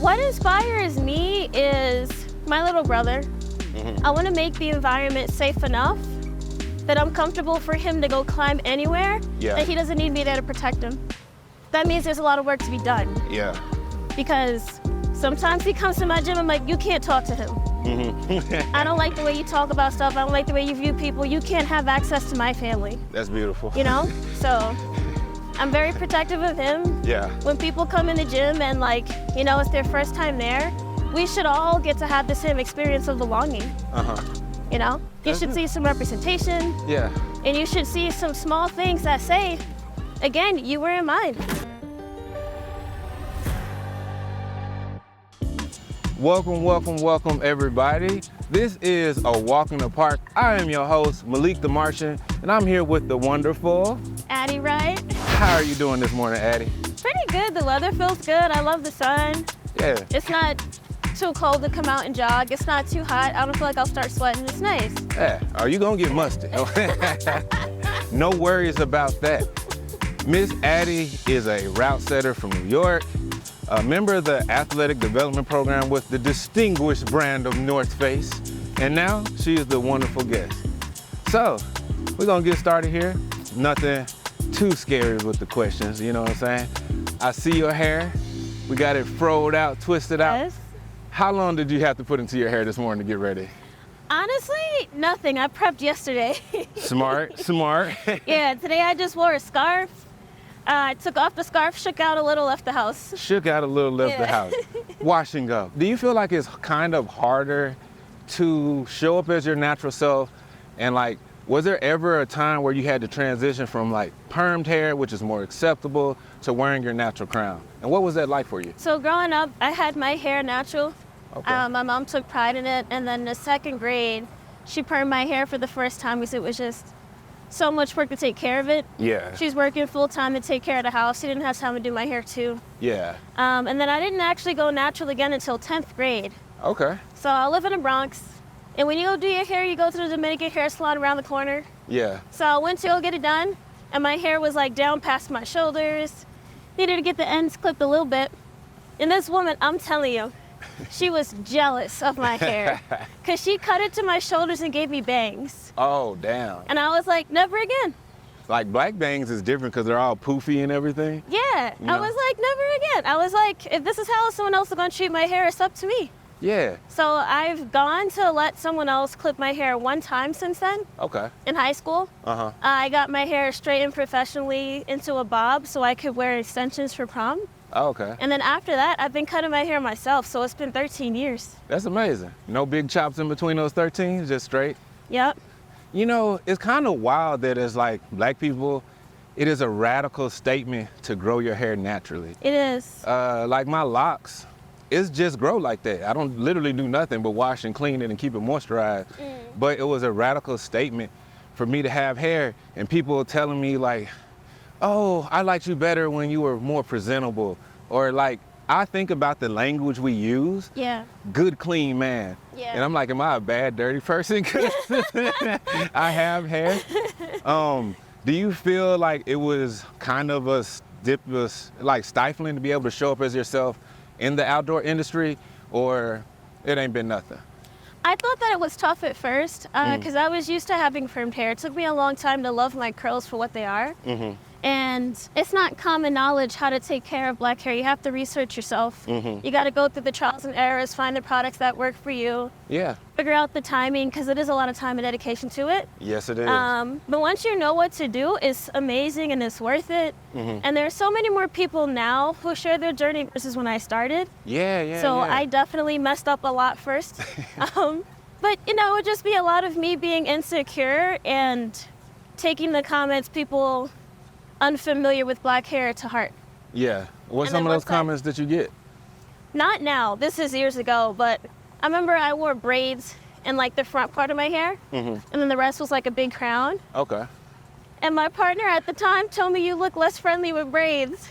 What inspires me is my little brother. I want to make the environment safe enough that I'm comfortable for him to go climb anywhere, and he doesn't need me there to protect him. That means there's a lot of work to be done. Yeah. Because sometimes he comes to my gym, I'm like, you can't talk to him. I don't like the way you talk about stuff. I don't like the way you view people. You can't have access to my family. That's beautiful. You know? So I'm very protective of him. Yeah. When people come in the gym and like, you know, it's their first time there, we should all get to have the same experience of belonging. You know? You should see some representation. Yeah. And you should see some small things that say, again, you were in mind. Welcome, welcome, welcome everybody. This is A Walk in the Park. I am your host, Malik the Martian, and I'm here with the wonderful Adeline Wright. How are you doing this morning, Addie? Pretty good. The weather feels good. I love the sun. Yeah. It's not too cold to come out and jog. It's not too hot. I don't feel like I'll start sweating. It's nice. Yeah. Are you gonna get musty? No worries about that. Miss Addie is a route setter from New York, a member of the athletic development program with the distinguished brand of North Face, and now she is the wonderful guest. So, we're gonna get started here. Nothing too scary with the questions, you know what I'm saying? I see your hair. We got it froed out, twisted out. Yes. How long did you have to put into your hair this morning to get ready? Honestly, nothing. I prepped yesterday. Smart, smart. Yeah, today I just wore a scarf. I took off the scarf, shook out a little, left the house. Shook out a little, left the house. Wash and go. Do you feel like it's kind of harder to show up as your natural self? And like, was there ever a time where you had to transition from like permed hair, which is more acceptable, to wearing your natural crown? And what was that like for you? So growing up, I had my hair natural. Okay. My mom took pride in it. And then in the second grade, she permed my hair for the first time because it was just so much work to take care of it. Yeah. She's working full time to take care of the house. She didn't have time to do my hair too. Yeah. And then I didn't actually go natural again until 10th grade. Okay. So I live in the Bronx. And when you go do your hair, you go to the Dominican hair salon around the corner. Yeah. So I went to go get it done, and my hair was like down past my shoulders. Needed to get the ends clipped a little bit. And this woman, I'm telling you, she was jealous of my hair because she cut it to my shoulders and gave me bangs. Oh, damn. And I was like, never again. Like black bangs is different because they're all poofy and everything. Yeah, You know? I was like, never again. I was like, if this is how someone else is gonna treat my hair, it's up to me. Yeah. So I've gone to let someone else clip my hair one time since then. Okay. In high school. I got my hair straightened professionally into a bob so I could wear extensions for prom. Oh, okay. And then after that, I've been cutting my hair myself, so it's been 13 years. That's amazing. No big chops in between those 13, just straight? Yep. You know, it's kind of wild that as like black people, it is a radical statement to grow your hair naturally. It is. Like my locks, it's just grow like that. I don't literally do nothing but wash and clean it and keep it moisturized. But it was a radical statement for me to have hair and people telling me like, oh, I liked you better when you were more presentable. Or like, I think about the language we use. Yeah. Good, clean man. Yeah. And I'm like, am I a bad, dirty person? 'Cause I have hair. Do you feel like it was kind of like stifling to be able to show up as yourself in the outdoor industry, or it ain't been nothing? I thought that it was tough at first because I was used to having permed hair. It took me a long time to love my curls for what they are. And it's not common knowledge how to take care of black hair. You have to research yourself. You got to go through the trials and errors, find the products that work for you. Yeah. Figure out the timing because it is a lot of time and dedication to it. Yes, it is. But once you know what to do, it's amazing and it's worth it. And there are so many more people now who share their journey versus when I started. Yeah. So I definitely messed up a lot first. But you know, it would just be a lot of me being insecure and taking the comments people unfamiliar with black hair to heart. Yeah. What's And then some of those once I- comments that you get? Not now, this is years ago, but I remember I wore braids in like the front part of my hair, and then the rest was like a big crown. Okay. And my partner at the time told me you look less friendly with braids.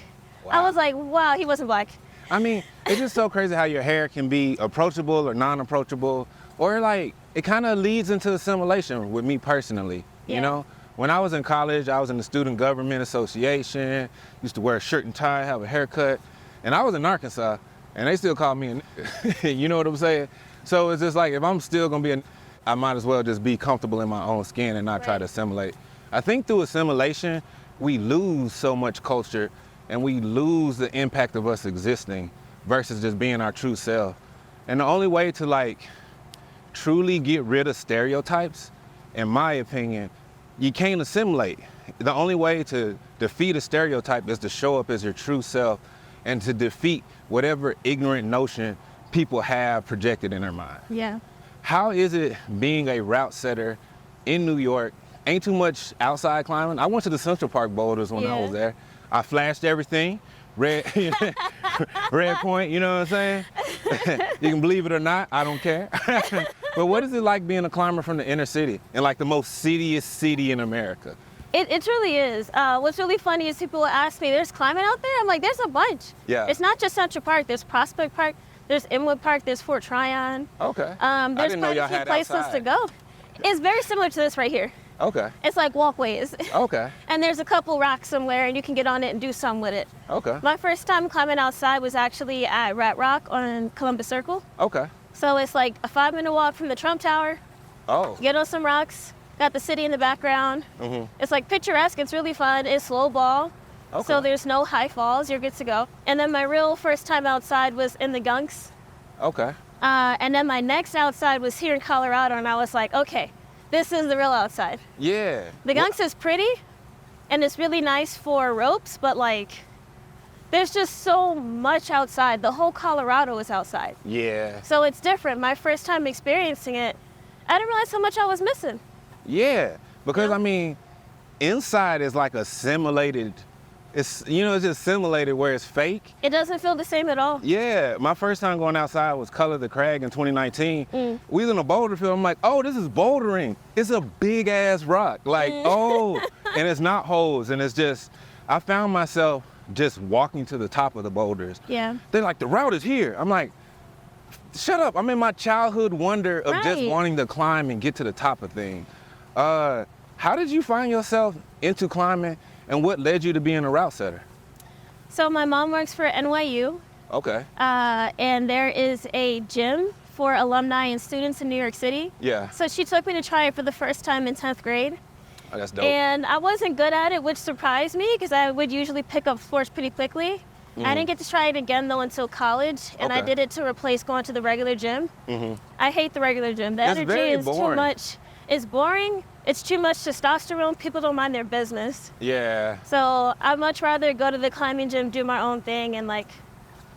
I was like, wow, he wasn't black. I mean, it's just so crazy how your hair can be approachable or non-approachable, or like, it kind of leads into assimilation with me personally, you Yeah. know? When I was in college, I was in the Student Government Association, used to wear a shirt and tie, have a haircut, and I was in Arkansas, and they still call me you know what I'm saying? So it's just like, if I'm still gonna be I might as well just be comfortable in my own skin and not try to assimilate. I think through assimilation, we lose so much culture and we lose the impact of us existing versus just being our true self. And the only way to like truly get rid of stereotypes, in my opinion, you can't assimilate. The only way to defeat a stereotype is to show up as your true self and to defeat whatever ignorant notion people have projected in their mind. Yeah. How is it being a route setter in New York? Ain't too much outside climbing. I went to the Central Park boulders when I was there. I flashed everything, red point, you know what I'm saying? You can believe it or not, I don't care. But what is it like being a climber from the inner city in like the most citiest city in America? It truly is. What's really funny is people will ask me, there's climbing out there? I'm like, there's a bunch. Yeah. It's not just Central Park. There's Prospect Park. There's Inwood Park. There's Fort Tryon. Okay. There's quite a few places to go. It's very similar to this right here. Okay. It's like walkways. Okay. And there's a couple rocks somewhere and you can get on it and do something with it. Okay. My first time climbing outside was actually at Rat Rock on Columbus Circle. Okay. So it's like a 5-minute walk from the Trump Tower. Oh. Get on some rocks. Got the city in the background. Mm-hmm. It's like picturesque. It's really fun. It's slow ball. Okay. So there's no high falls. You're good to go. And then my real first time outside was in the Gunks. Okay. And then my next outside was here in Colorado, and I was like, okay, this is the real outside. Yeah. The Gunks is pretty, and it's really nice for ropes, but like, there's just so much outside. The whole Colorado is outside. Yeah. So it's different. My first time experiencing it, I didn't realize how much I was missing. Yeah, because Yeah. I mean, inside is like a simulated, it's just simulated where it's fake. It doesn't feel the same at all. Yeah, my first time going outside was Color the Crag in 2019. We was in a boulder field. I'm like, oh, this is bouldering. It's a big ass rock. Like, oh, and it's not holes. And it's just, I found myself just walking to the top of the boulders. Yeah. They're like, the route is here. I'm like, shut up. I'm in my childhood wonder of just wanting to climb and get to the top of things. How did you find yourself into climbing, and what led you to being a route setter? So my mom works for NYU. Okay. And there is a gym for alumni and students in New York City. Yeah. So she took me to try it for the first time in 10th grade. Oh, that's dope. And I wasn't good at it, which surprised me because I would usually pick up sports pretty quickly. I didn't get to try it again though until college, and I did it to replace going to the regular gym. I hate the regular gym. The energy is too much. It's boring. It's too much testosterone. People don't mind their business. Yeah. So I'd much rather go to the climbing gym, do my own thing, and like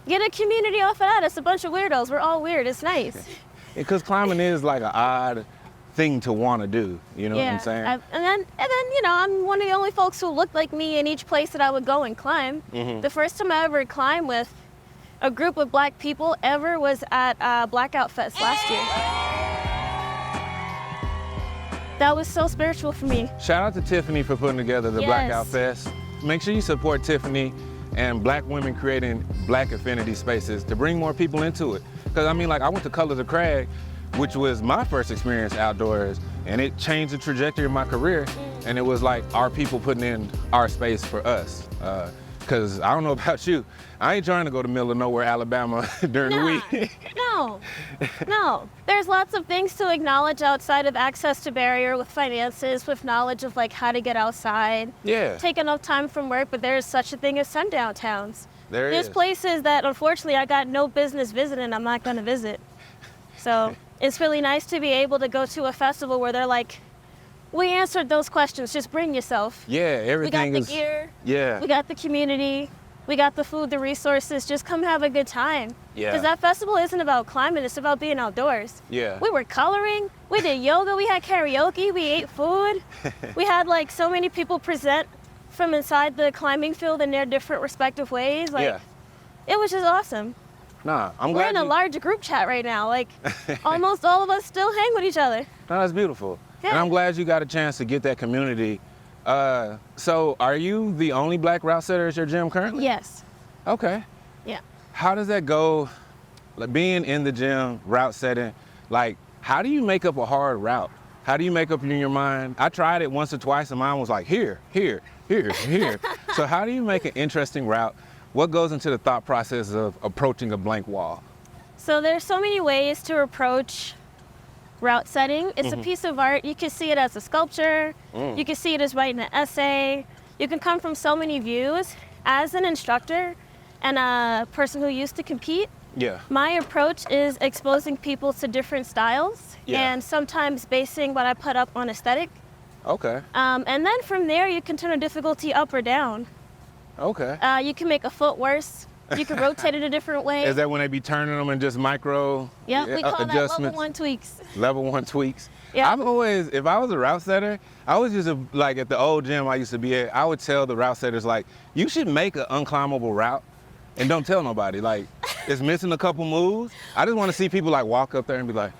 get a community off of that. It's a bunch of weirdos. We're all weird. It's nice. Because climbing is like an odd thing to want to do. You know what I'm saying? And then I'm one of the only folks who looked like me in each place that I would go and climb. The first time I ever climbed with a group of black people ever was at Blackout Fest last year. That was so spiritual for me. Shout out to Tiffany for putting together the Blackout Fest. Make sure you support Tiffany and black women creating black affinity spaces to bring more people into it. Because I mean, like, I went to Color the Crag, which was my first experience outdoors, and it changed the trajectory of my career. And it was like our people putting in our space for us. Because I don't know about you, I ain't trying to go to middle of nowhere, Alabama during the week. No. There's lots of things to acknowledge outside of access to barrier with finances, with knowledge of like how to get outside. Yeah. Take enough time from work, but there's such a thing as sundown towns. There's is. places that unfortunately I got no business visiting, I'm not gonna visit. So it's really nice to be able to go to a festival where they're like, we answered those questions, just bring yourself. Yeah, everything is. We got the gear. Yeah. We got the community. We got the food, the resources. Just come have a good time. Yeah. Because that festival isn't about climbing, it's about being outdoors. Yeah. We were coloring, we did yoga, we had karaoke, we ate food. We had like so many people present from inside the climbing field in their different respective ways. Like, it was just awesome. Nah, I'm glad we're in a large group chat right now. Like, almost all of us still hang with each other. No, that's beautiful. Yeah. And I'm glad you got a chance to get that community. So are you the only black route setter at your gym currently? Yes. Okay. Yeah. How does that go, like being in the gym, route setting, like how do you make up a hard route? How do you make up in your mind? I tried it once or twice and mine was like here. So how do you make an interesting route What goes into the thought process of approaching a blank wall? So there's so many ways to approach route setting. It's a piece of art. You can see it as a sculpture. You can see it as writing an essay. You can come from so many views. As an instructor and a person who used to compete, my approach is exposing people to different styles and sometimes basing what I put up on aesthetic. Okay. And then from there, you can turn a difficulty up or down. Okay. You can make a foot worse. You can rotate it a different way. Is that when they be turning them and just micro we call that level 1 tweaks. Level 1 tweaks. Yeah. I'm always, if I was a route setter, I was just like at the old gym I used to be at, I would tell the route setters like, you should make an unclimbable route and don't tell nobody. Like, it's missing a couple moves. I just want to see people like walk up there and be like.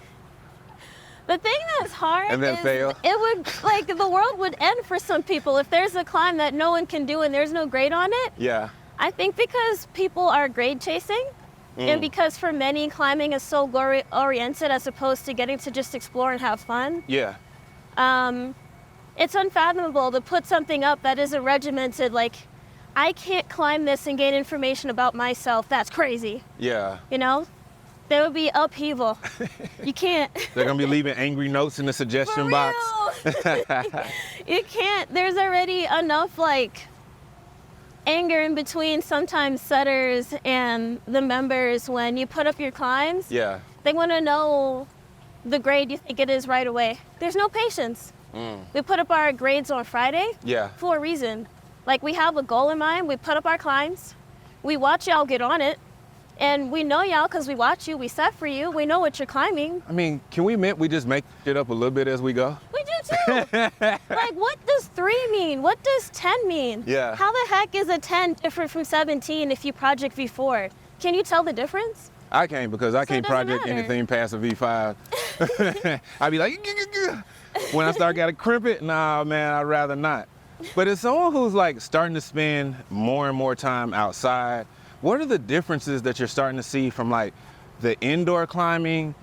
The thing that's hard and then is fail. It would, like, the world would end for some people if there's a climb that no one can do and there's no grade on it. Yeah. I think because people are grade chasing and because for many climbing is so glory oriented as opposed to getting to just explore and have fun. Yeah. It's unfathomable to put something up that isn't regimented. Like, I can't climb this and gain information about myself. That's crazy. Yeah. You know? There would be upheaval. You can't. They're gonna be leaving angry notes in the suggestion box. You can't. There's already enough like anger in between sometimes setters and the members when you put up your climbs. Yeah. They want to know the grade you think it is right away. There's no patience. We put up our grades on Friday for a reason. Like, we have a goal in mind. We put up our climbs. We watch y'all get on it. And we know y'all because we watch you. We set for you. We know what you're climbing. I mean, can we admit we just make it up a little bit as we go? We do too. Like, what does 3 mean? What does 10 mean? Yeah. How the heck is a 10 different from 17 if you project V4? Can you tell the difference? I can't because I So can't it doesn't project matter. anything past a V5. I'd be like, when I start gotta crimp it, nah, man, I'd rather not. But as someone who's like starting to spend more and more time outside, what are the differences that you're starting to see from like the indoor climbing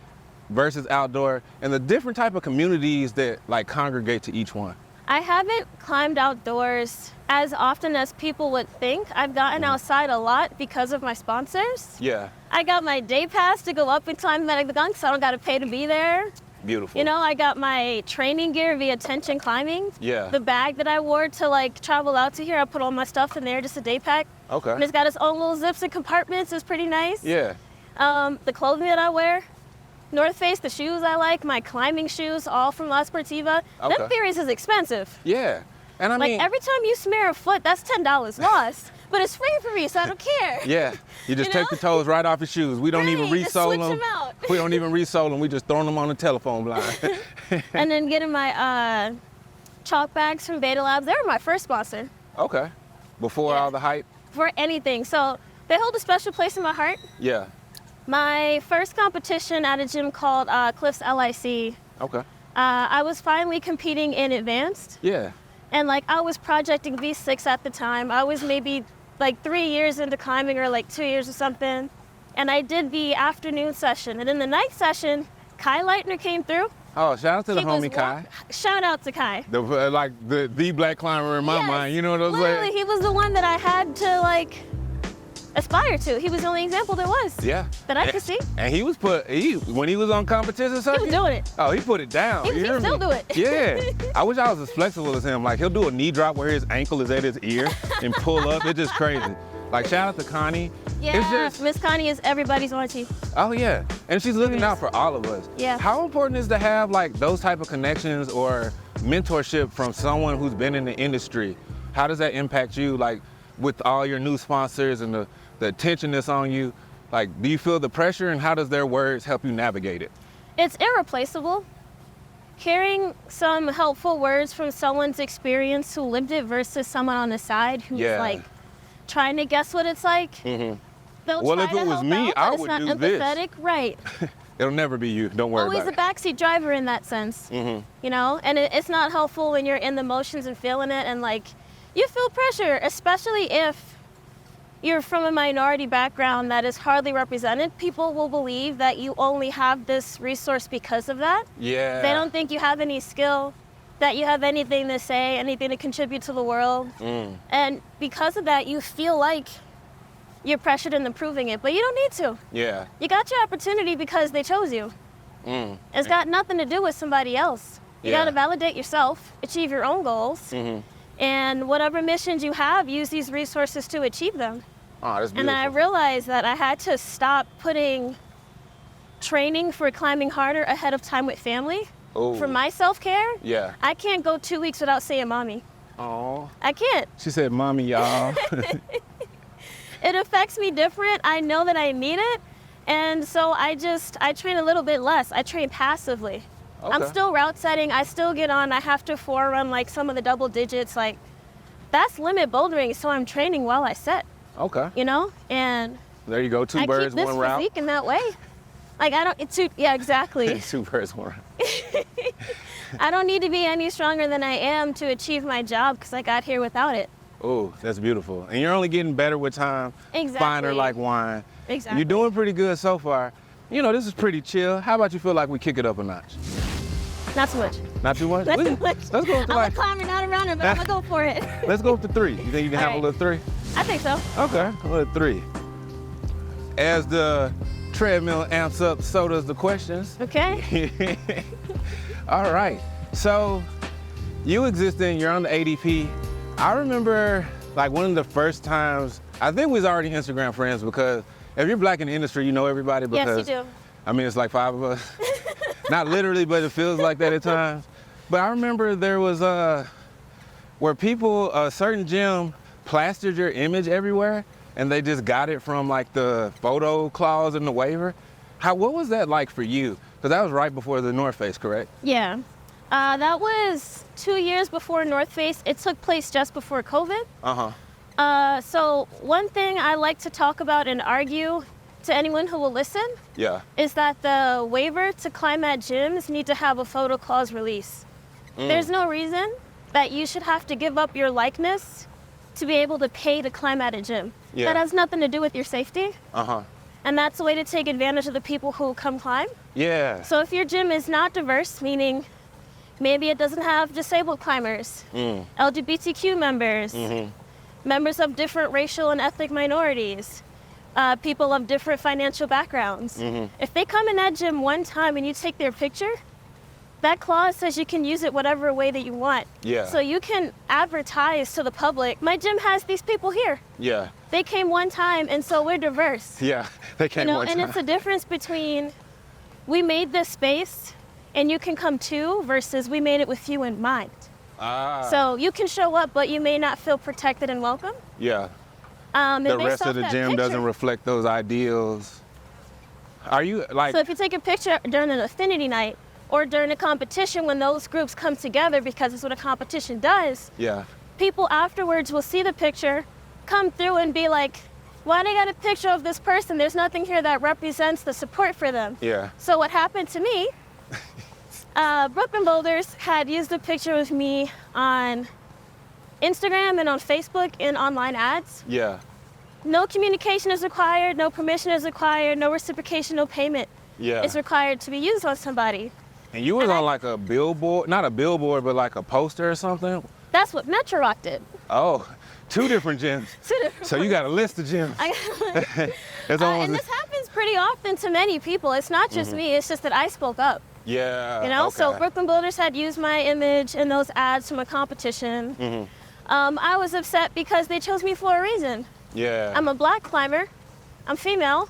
versus outdoor and the different type of communities that like congregate to each one? I haven't climbed outdoors as often as people would think. I've gotten outside a lot because of my sponsors. Yeah. I got my day pass to go up and climb the Gunk, so I don't got to pay to be there. Beautiful. You know, I got my training gear via Tension Climbing. Yeah. The bag that I wore to like travel out to here, I put all my stuff in there, just a day pack. Okay. And it's got its own little zips and compartments. It's pretty nice. Yeah. The clothing that I wear, North Face, the shoes I like, my climbing shoes, all from La Sportiva. Okay. Them theories is expensive. Yeah. And I Like, mean, every time you smear a foot, that's $10 lost. But it's free for me, so I don't care. yeah, you just You take know? the toes right off your shoes. We don't even Right, just resole switch them. 'em out. We don't even resole them. We just throw them on the telephone blind. And then getting my chalk bags from Beta Labs. They were my first sponsor Okay. Before all the hype? for anything. So they hold a special place in my heart. Yeah. My first competition at a gym called Cliffs LIC, Okay. I was finally competing in advanced. Yeah. And like, I was projecting V6 at the time. I was maybe like 3 years into climbing or like 2 years or something. And I did the afternoon session. And in the night session, Kai Leitner came through. Oh, shout out to the He was homie Kai. Shout out to Kai. The black climber in my Yes, mind. You know what I'm literally, saying? he was the one that I had to like aspire to. He was the only example there was. Yeah. That I could see. And he was when he was on competition circuit. He was doing it. Oh, he put it down. He you hear still me? do it. Yeah. I wish I was as flexible as him. Like, he'll do a knee drop where his ankle is at his ear and pull up. It's just crazy. Like, shout out to Connie. Yeah, It's just, Miss Connie is everybody's auntie. oh yeah. And she's looking out for all of us. Yeah. How important is to have like those type of connections or mentorship from someone who's been in the industry? How does that impact you, like with all your new sponsors and the attention that's on you? Like, do you feel the pressure and how does their words help you navigate it? It's irreplaceable. Hearing some helpful words from someone's experience who lived it versus someone on the side who's Yeah. like trying to guess what it's like. Mm-hmm. They'll Well, try if to it was help me, out, I but would it's do not this. empathetic, right? It'll never be you. Don't worry Always about a backseat driver in that sense. Mm-hmm. You know, and it's not helpful when you're in the motions and feeling it, and like you feel pressure, especially if you're from a minority background that is hardly represented. People will believe that you only have this resource because of that. Yeah. They don't think you have any skill, that you have anything to say, anything to contribute to the world. And because of that, you feel like you're pressured into proving it, but you don't need to. Yeah. You got your opportunity because they chose you. It's got nothing to do with somebody else. You got to validate yourself, achieve your own goals, and whatever missions you have, use these resources to achieve them. Oh, that's beautiful. And I realized that I had to stop putting training for climbing harder ahead of time with family. Ooh. For my self-care, Yeah. I can't go 2 weeks without saying mommy. Oh. I can't. She said, "Mommy, y'all." It affects me different. I know that I need it. And so I train a little bit less. I train passively. Okay. I'm still route setting. I still get on. I have to forerun like some of the double digits. Like that's limit bouldering. So I'm training while I set, Okay. you know? And There you go. Two I birds, keep this one route. physique in that way. Like yeah, exactly. Two birds, one route. I don't need to be any stronger than I am to achieve my job because I got here without it. Oh, that's beautiful. And you're only getting better with time. Exactly. Finer like wine. Exactly. You're doing pretty good so far. You know, this is pretty chill. How about you feel like we kick it up a notch? Not too much. Not too much? Not too much. Let's go up to I'm like, a climber, not a runner, but I'm gonna go for it. let's go up to 3. You think you can All have a right. little 3? I think so. Okay, a little 3. As the treadmill amps up, so does the questions. Okay. All right. So you existing, you're on the ADP. I remember like one of the first times, I think we was already Instagram friends because if you're black in the industry, you know everybody because Yes, you do. I mean, it's like 5 of us. Not literally, but it feels like that at times. But I remember there was where people, a certain gym plastered your image everywhere and they just got it from like the photo clause in the waiver. What was that like for you? Because that was right before the North Face, correct? Yeah. That was 2 years before North Face. It took place just before COVID. So one thing I like to talk about and argue to anyone who will listen Yeah. is that the waiver to climb at gyms need to have a photo clause release. There's no reason that you should have to give up your likeness to be able to pay to climb at a gym. Yeah. That has nothing to do with your safety. Uh-huh. And that's a way to take advantage of the people who come climb. Yeah. So if your gym is not diverse, meaning maybe it doesn't have disabled climbers, LGBTQ members, members of different racial and ethnic minorities, people of different financial backgrounds. If they come in that gym one time and you take their picture, that clause says you can use it whatever way that you want. Yeah. So you can advertise to the public, my gym has these people here. Yeah. They came one time and so we're diverse. Yeah. They came one And time. it's a difference between we made this space and you can come too versus we made it with you in mind. So you can show up, but you may not feel protected and welcome. Yeah. And The based rest off of the that gym picture- doesn't reflect those ideals. Are you like, So if you take a picture during an affinity night or during a competition when those groups come together, because it's what a competition does, yeah. people afterwards will see the picture, come through and be like, why they got a picture of this person? There's nothing here that represents the support for them. Yeah. So what happened to me, Brooklyn Boulders had used a picture of me on Instagram and on Facebook in online ads. Yeah. No communication is required, no permission is required, no reciprocation, no payment Yeah. is required to be used on somebody. And you was on like a billboard, not a billboard, but like a poster or something? That's what Metro Rock did. Oh, 2 different gyms. So you got a list of gyms. It's and almost, this happens pretty often to many people. It's not just me, it's just that I spoke up. yeah. You know, okay. so Brooklyn Builders had used my image in those ads from a competition. I was upset because they chose me for a reason. Yeah. I'm a black climber, I'm female,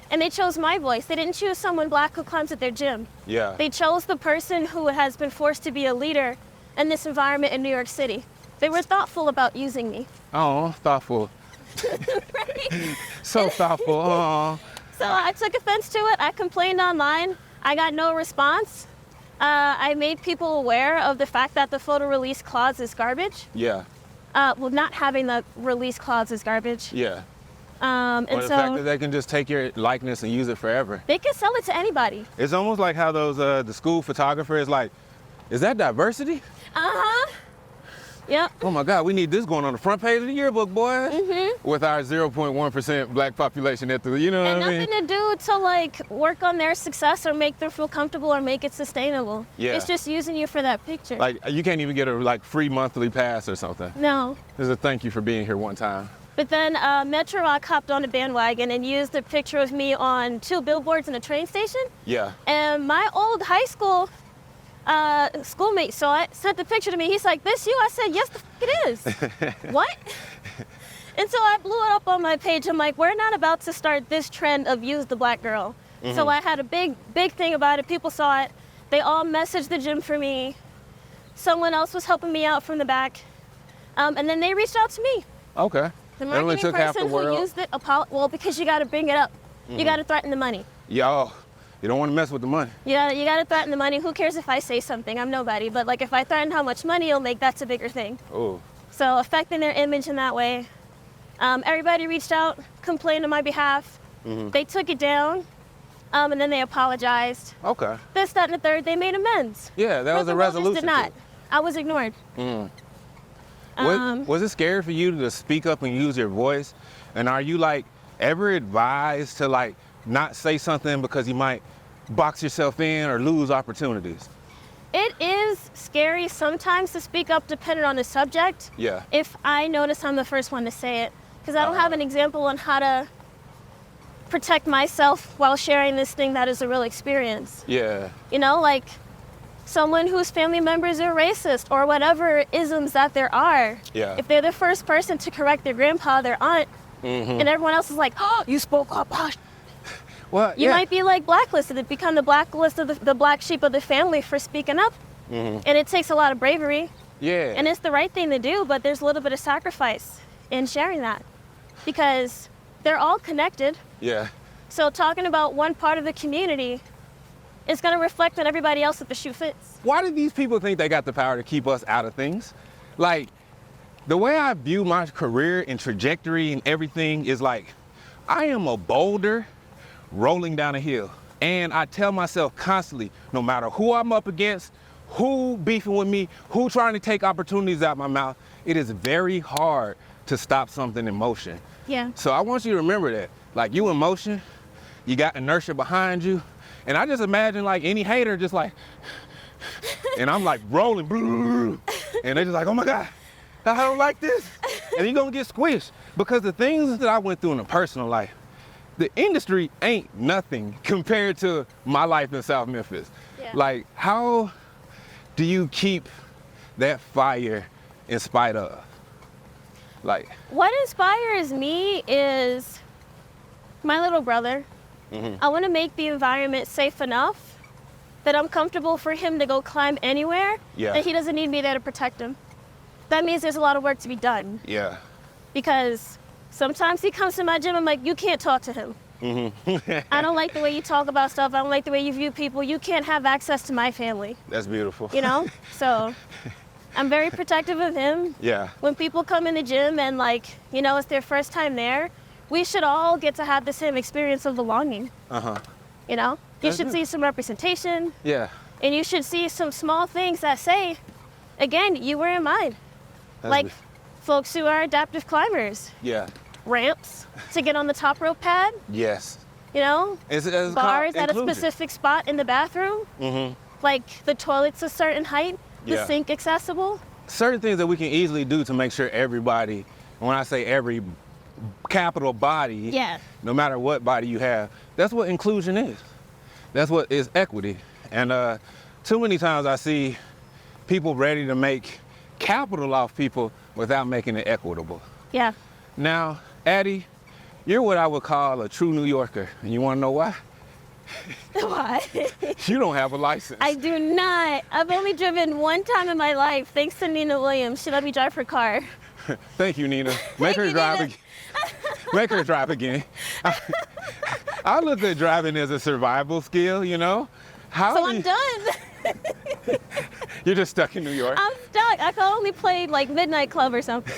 and they chose my voice. They didn't choose someone black who climbs at their gym. Yeah. They chose the person who has been forced to be a leader in this environment in New York City. They were thoughtful about using me. Oh, thoughtful. So thoughtful. Oh. So I took offense to it. I complained online. I got no response. I made people aware of the fact that the photo release clause is garbage. Yeah. Well, not having the release clause is garbage. Yeah. And Or the fact that so they can just take your likeness and use it forever. they can sell it to anybody. It's almost like how those the school photographer is like, is that diversity? Uh-huh. Yep. Oh my God, we need this going on the front page of the yearbook, boy. With our 0.1% black population at the, you know And what I mean? nothing to do to like work on their success or make them feel comfortable or make it sustainable. Yeah. It's just using you for that picture. Like you can't even get a like free monthly pass or something. No. There's a thank you for being here one time. But then Metro Rock hopped on a bandwagon and used a picture of me on 2 billboards in a train station. Yeah. And my old high school schoolmate saw it, sent the picture to me. He's like, "This you?" I said, "Yes, the f- it is." What? And so I blew it up on my page. I'm like, we're not about to start this trend of use the black girl. So I had a big thing about it. People saw it. They all messaged the gym for me. Someone else was helping me out from the back. And then they reached out to me. Okay. The That only marketing took half the person who world. used it, well, because you got to bring it up. You got to threaten the money. Yo, you don't want to mess with the money. You got to threaten the money. Who cares if I say something? I'm nobody. But like if I threaten how much money you'll make, that's a bigger thing. Oh. So affecting their image in that way. Everybody reached out, complained on my behalf. They took it down, and then they apologized. Okay. This, that, and the third, they made amends. Yeah, that was But a the world just resolution. did not. to it. I was ignored. Was it scary for you to speak up and use your voice? And are you like ever advised to like not say something because you might box yourself in or lose opportunities? It is scary sometimes to speak up depending on the subject. Yeah. If I notice I'm the first one to say it. Because I don't have an example on how to protect myself while sharing this thing that is a real experience. Yeah. You know, like someone whose family members are racist or whatever isms that there are. Yeah. If they're the first person to correct their grandpa, their aunt, and everyone else is like, "Oh, you spoke up, hush." Well, You yeah. might be like blacklisted, it become the blacklist of the black sheep of the family for speaking up. And it takes a lot of bravery, Yeah. and it's the right thing to do, but there's a little bit of sacrifice in sharing that because they're all connected. Yeah. So talking about one part of the community is going to reflect on everybody else if the shoe fits. Why do these people think they got the power to keep us out of things? Like, the way I view my career and trajectory and everything is like, I am a boulder rolling down a hill. And I tell myself constantly, no matter who I'm up against, who beefing with me, who trying to take opportunities out my mouth, it is very hard to stop something in motion. Yeah. So I want you to remember that. Like, you in motion, you got inertia behind you, and I just imagine like any hater just like, and I'm like rolling, and they just like, oh my God, I don't like this. And you're gonna get squished because the things that I went through in a personal life, the industry ain't nothing compared to my life in South Memphis. Yeah. Like, how do you keep that fire in spite of? Like, What inspires me is my little brother. I want to make the environment safe enough that I'm comfortable for him to go climb anywhere, Yeah. and he doesn't need me there to protect him. That means there's a lot of work to be done yeah. because sometimes he comes to my gym, I'm like, you can't talk to him. I don't like the way you talk about stuff. I don't like the way you view people. You can't have access to my family, That's beautiful. you know? So I'm very protective of him. Yeah. When people come in the gym and like, you know, it's their first time there, we should all get to have the same experience of belonging, Uh-huh. you know? You That's should good. see some representation, Yeah. and you should see some small things that say, again, you were in mind. That's Like be- folks who are adaptive climbers, Yeah. ramps to get on the top rope pad, Yes. you know? It's Bars called at a inclusion. specific spot in the bathroom, like the toilet's a certain height, the Yeah. sink accessible. Certain things that we can easily do to make sure everybody, and when I say every capital body, Yeah. no matter what body you have, that's what inclusion is. That's what is equity. And too many times I see people ready to make capital off people without making it equitable. Yeah. Now, Addie, you're what I would call a true New Yorker. And you wanna know why? Why? You don't have a license. I do not. I've only driven one time in my life, thanks to Nina Williams. She let me drive her car. Thank you, Nina. Make her you, drive Nina. again. Make her drive again. I look at driving as a survival skill, you know? How So do I'm you- done. You're just stuck in New York. I'm stuck. I can only play like Midnight Club or something.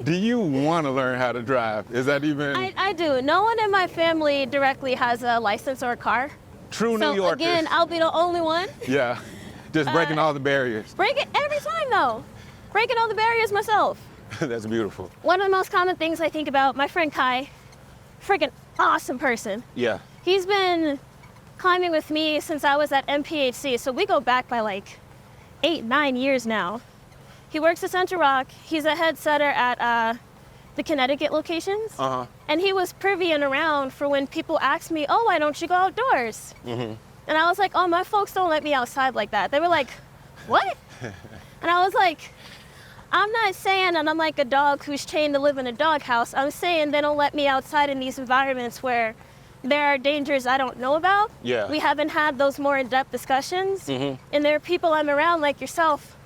Do you want to learn how to drive? Is that even I do. No one in my family directly has a license or a car. true So New Yorkers? again, I'll be the only one. Yeah, just breaking all the barriers. Break it every time though. Breaking all the barriers myself. That's beautiful. One of the most common things I think about, my friend Kai, freaking awesome person. Yeah, He's been climbing with me since I was at MPHC, so we go back by like 8-9 years now. He works at Central Rock. He's a head setter at the Connecticut locations. Uh-huh. And he was privy and around for when people asked me, oh, why don't you go outdoors? And I was like, oh, my folks don't let me outside like that. They were like, what? And I was like, I'm not saying that I'm like a dog who's trained to live in a doghouse. I'm saying they don't let me outside in these environments where there are dangers I don't know about. Yeah. We haven't had those more in-depth discussions. And there are people I'm around like yourself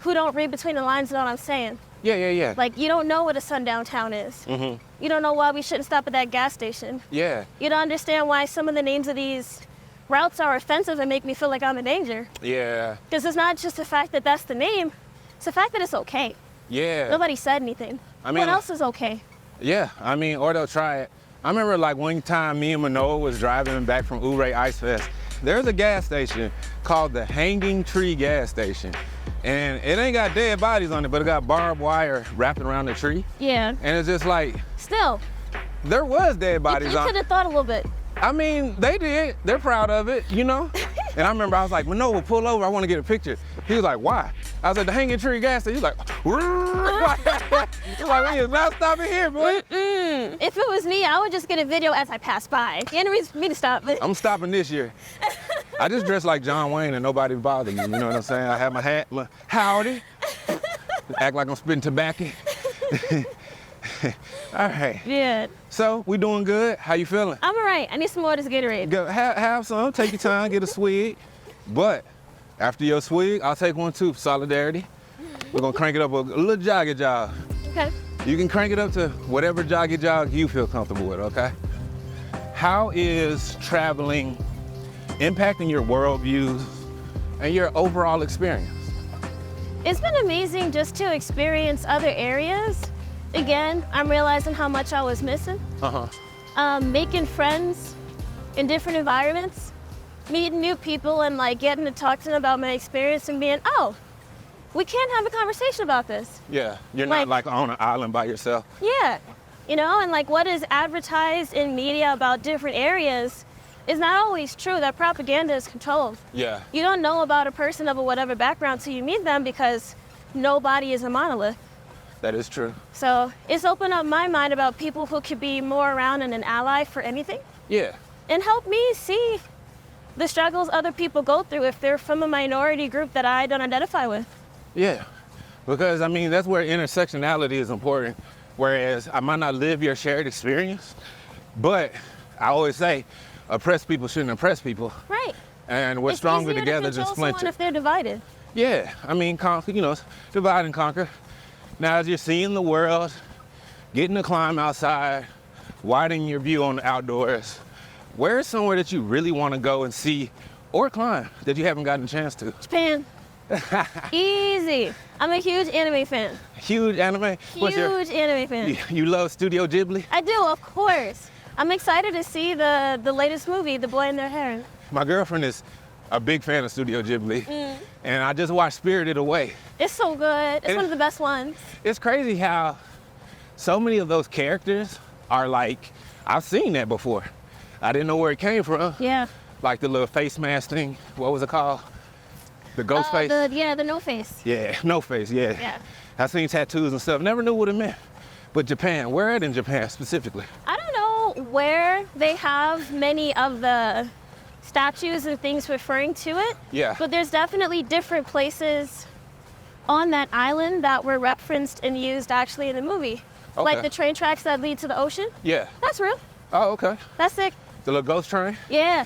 who don't read between the lines of what I'm saying. Yeah. Like, you don't know what a sundown town is. You don't know why we shouldn't stop at that gas station. Yeah. You don't understand why some of the names of these routes are offensive and make me feel like I'm in danger. Yeah. Because it's not just the fact that that's the name, it's the fact that it's okay. Yeah. Nobody said anything. I mean, what else is okay? Yeah, I mean, or they'll try it. I remember like one time me and Manoa was driving back from Ouray Ice Fest. There's a gas station called the Hanging Tree gas station. And it ain't got dead bodies on it, but it got barbed wire wrapped around the tree. Yeah. And it's just like, Still, there was dead bodies you on could it. have thought a little bit. I mean, they did. They're proud of it, you know? And I remember I was like, Manoa, pull over. I want to get a picture. He was like, why? I was at the Hanging Tree gas station. He was like, he's like, we is not stopping here, boy. If it was me, I would just get a video as I pass by. The only reason for me to stop. I'm stopping this year. I just dressed like John Wayne and nobody bothered me, you know what I'm saying? I have my hat, howdy. Act like I'm spitting tobacco. All right. Yeah. So, we doing good? How you feeling? I'm all right. I need some more of this Gatorade. Go, have some, take your time, get a swig. But after your swig, I'll take one too for solidarity. We're gonna crank it up a little joggy jog. Okay. You can crank it up to whatever joggy jog you feel comfortable with, okay? How is traveling impacting your worldviews and your overall experience? It's been amazing just to experience other areas. Again, I'm realizing how much I was missing. Making friends in different environments, meeting new people and like getting to talk to them about my experience and being, oh, we can have a conversation about this. Yeah, you're not like on an island by yourself. Yeah, you know, and like what is advertised in media about different areas is not always true. That propaganda is controlled. Yeah. You don't know about a person of a whatever background till you meet them because nobody is a monolith. That is true. So it's opened up my mind about people who could be more around and an ally for anything. Yeah. And help me see the struggles other people go through if they're from a minority group that I don't identify with. Yeah, because I mean, that's where intersectionality is important. Whereas I might not live your shared experience, but I always say, oppressed people shouldn't oppress people. Right. And we're stronger together than splinter. If they're divided. Yeah, I mean, you know, divide and conquer. Now, as you're seeing the world, getting to climb outside, widening your view on the outdoors, where is somewhere that you really want to go and see or climb that you haven't gotten a chance to? Japan. Easy. I'm a huge anime fan. Huge anime? Huge anime fan. You love Studio Ghibli? I do, of course. I'm excited to see the latest movie, The Boy and Their Heron. My girlfriend is a big fan of Studio Ghibli, and I just watched Spirited Away. It's so good. It's one of the best ones. It's crazy how so many of those characters are like, I've seen that before. I didn't know where it came from. Yeah. Like the little face mask thing. What was it called? The ghost face? The no face. Yeah, no face, yeah. Yeah. I've seen tattoos and stuff. Never knew what it meant. But Japan, where at in Japan specifically? I don't know where they have many of the statues and things referring to it. Yeah. But there's definitely different places on that island that were referenced and used actually in the movie. Okay. Like the train tracks that lead to the ocean. Yeah. That's real. Oh, okay. That's sick. The little ghost train? Yeah.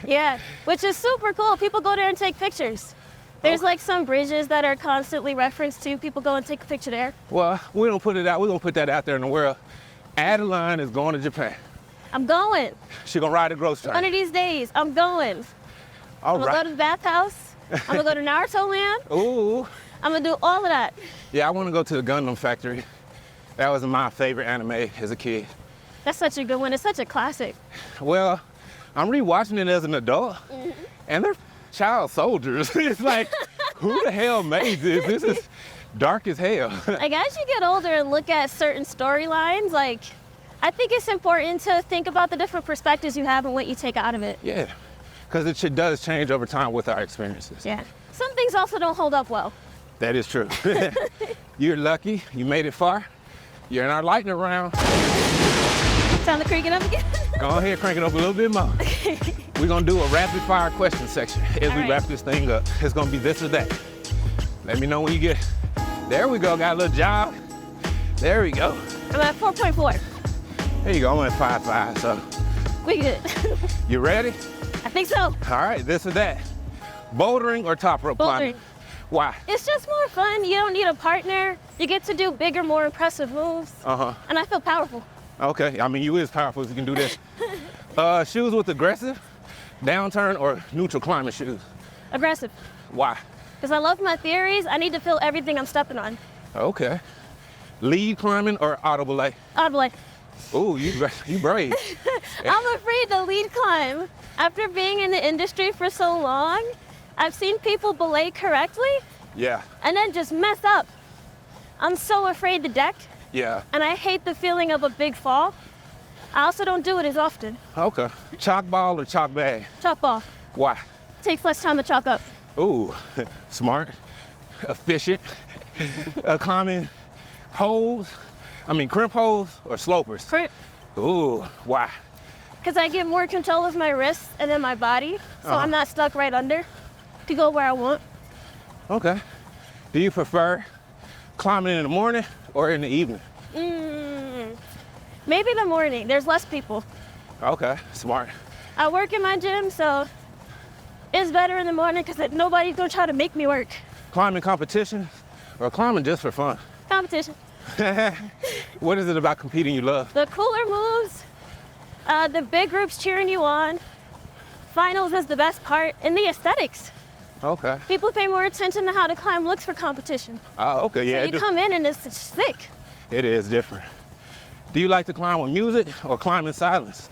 Yeah. Which is super cool. People go there and take pictures. There's like some bridges that are constantly referenced to. People go and take a picture there. Well, we don't put it out. We're going to put that out there in the world. Adeline is going to Japan. I'm going. She's going to ride a ghost train. One of these days, I'm going. All I'm going to go to the bathhouse. I'm going to go to Naruto Land. Ooh. I'm going to do all of that. Yeah, I want to go to the Gundam factory. That was my favorite anime as a kid. That's such a good one. It's such a classic. Well, I'm rewatching it as an adult, and they're child soldiers. It's like, who the hell made this? This is dark as hell. Like, as you get older and look at certain storylines, like, I think it's important to think about the different perspectives you have and what you take out of it. Yeah, because it does change over time with our experiences. Yeah. Some things also don't hold up well. That is true. You're lucky. You made it far. You're in our lightning round. Time to crank it up again. Go ahead, crank it up a little bit more. We're gonna do a rapid fire question section as we wrap this thing up. It's gonna be this or that. Let me know when you get, there we go, got a little jog. There we go. I'm at 4.4. There you go, I'm at 5.5, so. We good. You ready? I think so. All right, this or that. Bouldering or top rope climbing? Bouldering. Why? It's just more fun. You don't need a partner. You get to do bigger, more impressive moves. And I feel powerful. Okay, I mean, you is powerful if you can do this. Shoes with aggressive, downturn, or neutral climbing shoes? Aggressive. Why? Because I love my theories. I need to feel everything I'm stepping on. Okay. Lead climbing or audible A? Audible. Ooh, you brave. I'm afraid to lead climb. After being in the industry for so long, I've seen people belay correctly Yeah. and then just mess up. I'm so afraid to deck, Yeah. and I hate the feeling of a big fall. I also don't do it as often. Okay. Chalk ball or chalk bag? Chalk ball. Why? Takes less time to chalk up. Ooh, smart, efficient. Climbing holes, crimp holes or slopers? Crimp. Ooh, why? Because I get more control of my wrists and then my body, so I'm not stuck right under to go where I want. Okay. Do you prefer climbing in the morning or in the evening? Maybe the morning. There's less people. Okay, smart. I work in my gym, so it's better in the morning because nobody's gonna try to make me work. Climbing competition or climbing just for fun? Competition. What is it about competing you love? The cooler moves, the big groups cheering you on. Finals is the best part, and the aesthetics. Okay. People pay more attention to how the climb looks for competition. Oh, okay, yeah. So you come in and it's sick. It is different. Do you like to climb with music or climb in silence?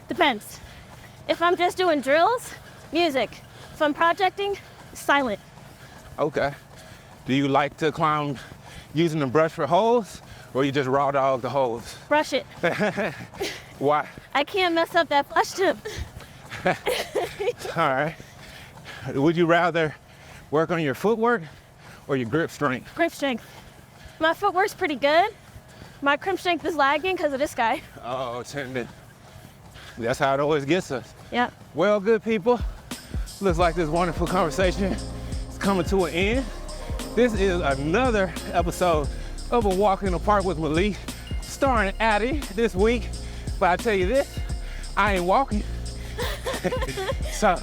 Depends. If I'm just doing drills, music. If I'm projecting, silent. Okay. Do you like to climb using the brush for holes or you just raw dog the holes? Brush it. Why? I can't mess up that flush tip. All right. Would you rather work on your footwork or your grip strength? Grip strength. My footwork's pretty good. My grip strength is lagging because of this guy. Oh, tendon. That's how it always gets us. Yeah. Well, good people, looks like this wonderful conversation is coming to an end. This is another episode of A Walk in the Park with Malik, starring Addie this week. But I tell you this, I ain't walking. So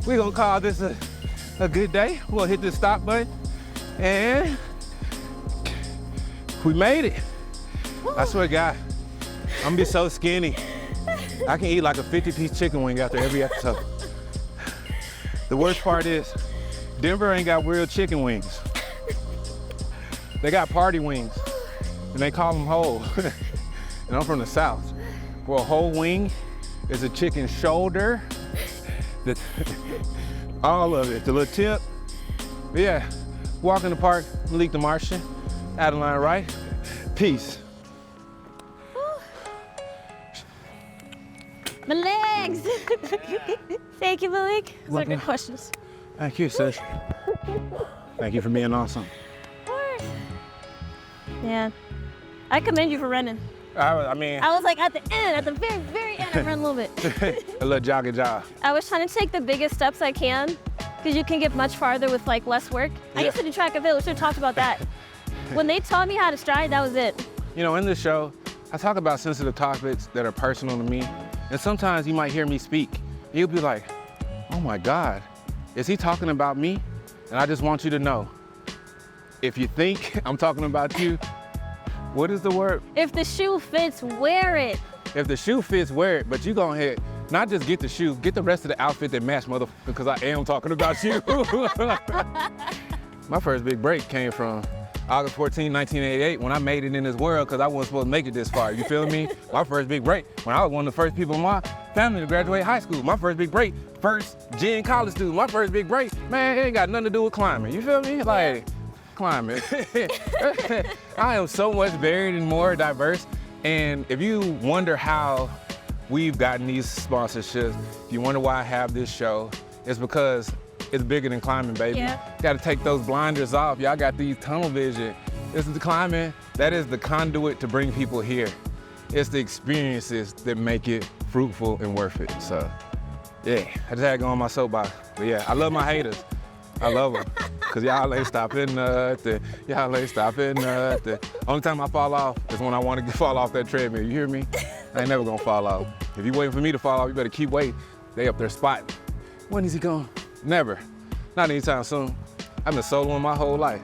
we're gonna call this a good day. We'll hit the stop button and we made it. I swear to God, I'm gonna be so skinny. I can eat like a 50-piece chicken wing after every episode. The worst part is, Denver ain't got real chicken wings. They got party wings, and they call them whole. And I'm from the South, where a whole wing is a chicken shoulder, all of it, the little tip. But yeah, Walk in the Park, Malik the Martian, Adeline Wright, peace. My legs. Thank you, Malik. Those are good questions. Thank you, sis. Thank you for being awesome. Yeah. I commend you for running. I was like at the end, at the very, very end, I ran a little bit. A little joggy jog. I was trying to take the biggest steps I can because you can get much farther with like less work. I used to do track and field, we should have talked about that. When they taught me how to stride, that was it. You know, in this show, I talk about sensitive topics that are personal to me. And sometimes you might hear me speak. And you'll be like, oh my God, is he talking about me? And I just want you to know, if you think I'm talking about you, what is the word? If the shoe fits, wear it. If the shoe fits, wear it. But you go ahead, not just get the shoe, get the rest of the outfit that match, motherfucker, because I am talking about you. My first big break came from August 14, 1988, when I made it in this world because I wasn't supposed to make it this far, you feel me? My first big break, when I was one of the first people in my family to graduate high school. My first big break, first gen college student. My first big break, man, it ain't got nothing to do with climbing, you feel me? Like, climbing. I am so much varied and more diverse. And if you wonder how we've gotten these sponsorships, if you wonder why I have this show, it's because it's bigger than climbing, baby. Yeah. Got to take those blinders off. Y'all got these tunnel vision. It's the climbing. That is the conduit to bring people here. It's the experiences that make it fruitful and worth it. So, yeah, I just had to go on my soapbox. But yeah, I love my haters. I love them. Cause y'all ain't stopping nothing. Y'all ain't stopping nothing. Only time I fall off is when I want to fall off that treadmill. You hear me? I ain't never gonna fall off. If you waiting for me to fall off, you better keep waiting. They up there spotting. When is he going? Never. Not anytime soon. I've been soloing my whole life.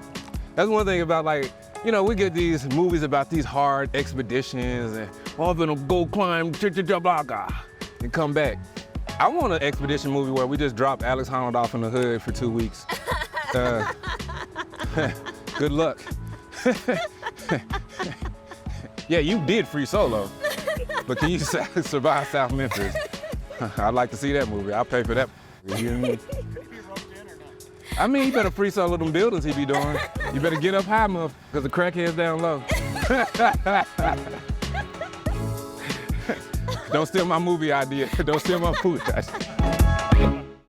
That's one thing about, like, you know, we get these movies about these hard expeditions and, oh, I'm gonna go climb and come back. I want an expedition movie where we just drop Alex Honnold off in the hood for 2 weeks. Good luck. Yeah, you did free solo, but can you survive South Memphis? I'd like to see that movie. I'll pay for that. You hear me? I mean, you better free solo them buildings he be doing. You better get up high, enough, because the crackhead's down low. Don't steal my movie idea. Don't steal my food.